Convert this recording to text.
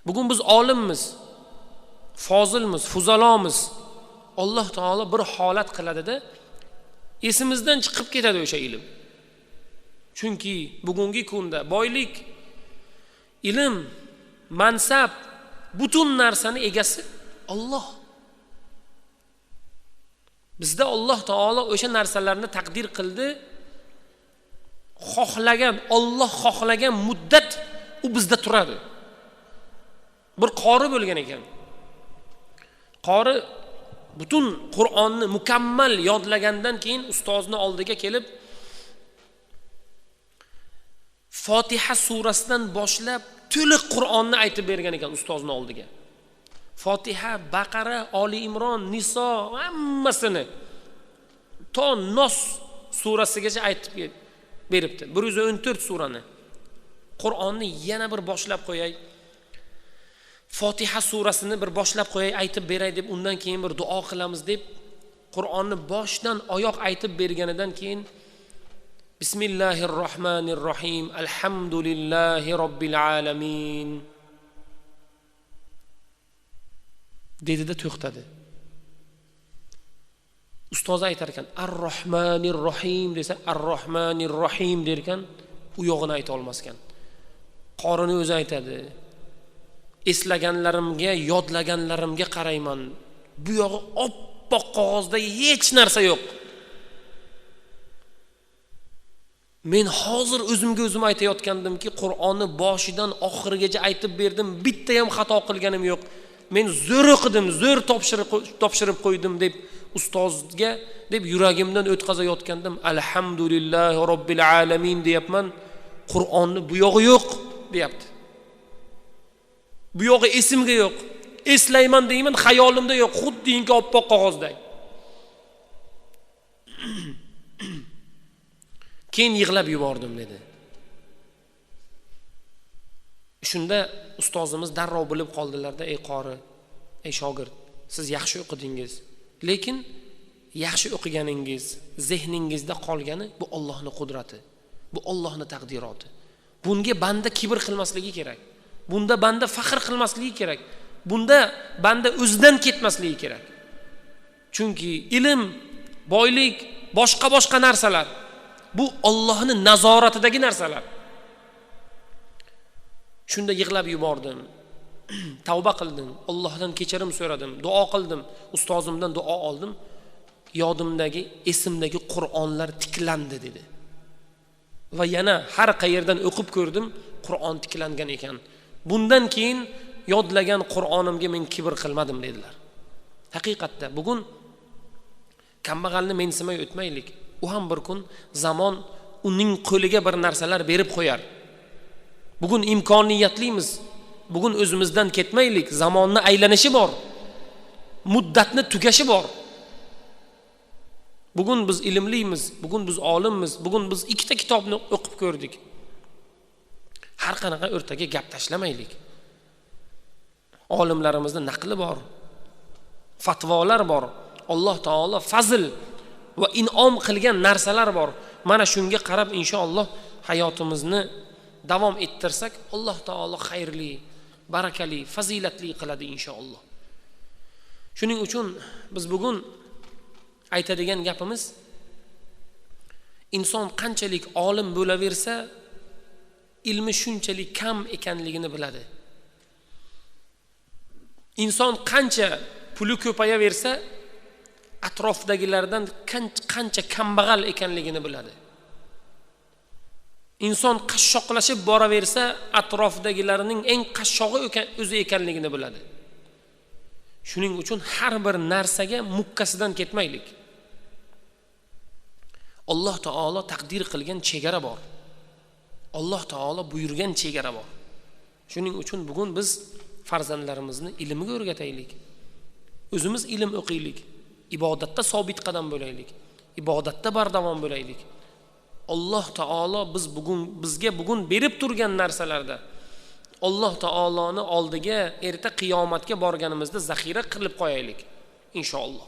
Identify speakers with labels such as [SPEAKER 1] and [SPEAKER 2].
[SPEAKER 1] Bugun biz olimmiz, fozilmiz, fuzalomiz. Alloh taolo bir holat qiladida esimizdan chiqib ketadi o'sha ilm. Chunki bugungi kunda boylik, ilm, mansab, butun narsani egasi Alloh. Bizda Alloh taolo o'sha narsalarni taqdir qildi. Alloh xohlagan muddat u bizda turadi. Bir qori bo'lgan ekan. Qori butun Qur'onni mukammal yodlagandan keyin ustozning oldiga kelib Fotiha surasidan boshlab to'liq Qur'onni aytib bergan ekan ustozning oldiga. Fotiha, Baqara, Oli Imron, Niso hammasini to Nos surasigacha aytib beribdi. 114 surani. Qur'onni yana bir boshlab qo'yay. Fotiha surasini bir boshlab qo'yay, aytib beray deb undan keyin bir duo qilamiz deb Qur'onni boshdan oyoq aytib berganidan keyin Bismillahirrohmanirrohim. Alhamdulillahi robbil alamin. Dedida to'xtadi. Ustoz aytar ekan, Ar-Rohmanir-Rohim desa, Ar-Rohmanir-Rohim derkan, u yog'ini ayta olmas ekan. Qorini o'zi aytadi. Eslaganlarimga, yodlaganlarimga qarayman. Bu yog'i oppoq qog'ozda hech narsa yo'q. Men hozir o'zimga o'zim aytayotgandimki, Qur'onni boshidan oxirigacha aytib berdim, bitta ham xato qilganim yo'q. Men zo'r o'qidim, zo'r topshirib qo'ydim deb ustozga deb yuragimdan o'tkazayotgandim. Alhamdulillahi robbil alamin deyapman. Qur'onni bu yog'i yo'q, deyapti. Bu yog'i esimga yo'q. Eslayman deyman, xayolimda yo'q, xuddinki oppoq qog'ozda. Keyin yig'lab yubordim dedi. Shunda ustozimiz darrov bilib qoldilarda, ey qori, ey shogird, siz yaxshi o'qidingiz. Lekin yaxshi o'qiganingiz, zehningizda qolgani bu Allohning qudrati, bu Allohning taqdiroti. Bunga banda kibr qilmasligi kerak. Bunda banda faxr qilmasligi kerak. Bunda banda o'zidan ketmasligi kerak. Chunki ilm, boylik, boshqa narsalar bu Allohning nazoratidagi narsalar. Shunda yig'lab yubordim. Tavba qildim, Allohdan kechirim so'radim, duo qildim, ustozimdan duo oldim. Yodimdagi, esimdagi Qur'onlar tiklandi dedi. Va yana har qayerdan o'qib ko'rdim, Qur'on tiklangan ekan. Bundan keyin yodlagan Qur'onimga men kibr qilmadim dedilar. Haqiqatda bugun kambag'alni mensimay o'tmaylik. U ham bir kun zamon uning qo'liga bir narsalar berib qo'yar. Bugun imkoniyatlimiz. Bugun o'zimizdan ketmaylik. Zamonni aylanishi bor. Muddatni tugashi bor. Bugun biz ilmlimiz, bugun biz olimmiz, bugun biz ikkita kitobni o'qib ko'rdik. Har qanaqa o'rtaga gap tashlamaylik. Olimlarimizning naqli bor. Fatvolar bor. Alloh taolo fazl va in'om qilgan narsalar bor. Mana shunga qarab inshaalloh hayotimizni davom ettirsak, Alloh taolo xayrli, barakali, fazilatli qiladi inshaalloh. Shuning uchun biz bugun aytadigan gapimiz, inson qanchalik olim bo'laversa, ilmi shunchalik kam ekanligini biladi. Inson qancha puli ko'payaversa, atrofdagilardan qancha kambag'al ekanligini biladi. Inson qashshoqlashib boraversa, atrofdagilarning eng qashshog'i o'zi ekanligini biladi. Shuning uchun har bir narsaga mukkasidan ketmaylik. Alloh taolo taqdir qilgan chegara bor. Alloh taolo buyurgan chegara bor. Shuning uchun bugun biz farzandlarimizni ilmga o'rgataylik. O'zimiz ilm o'qiylik. Ibodatda sobit qadam bo'laylik. Ibodatda bardavom bo'laylik. Alloh taolo bizga bugun berib turgan narsalarda Alloh taoloni oldiga erta qiyomatga borganimizda zaxira qilib qo'yaylik inshaalloh.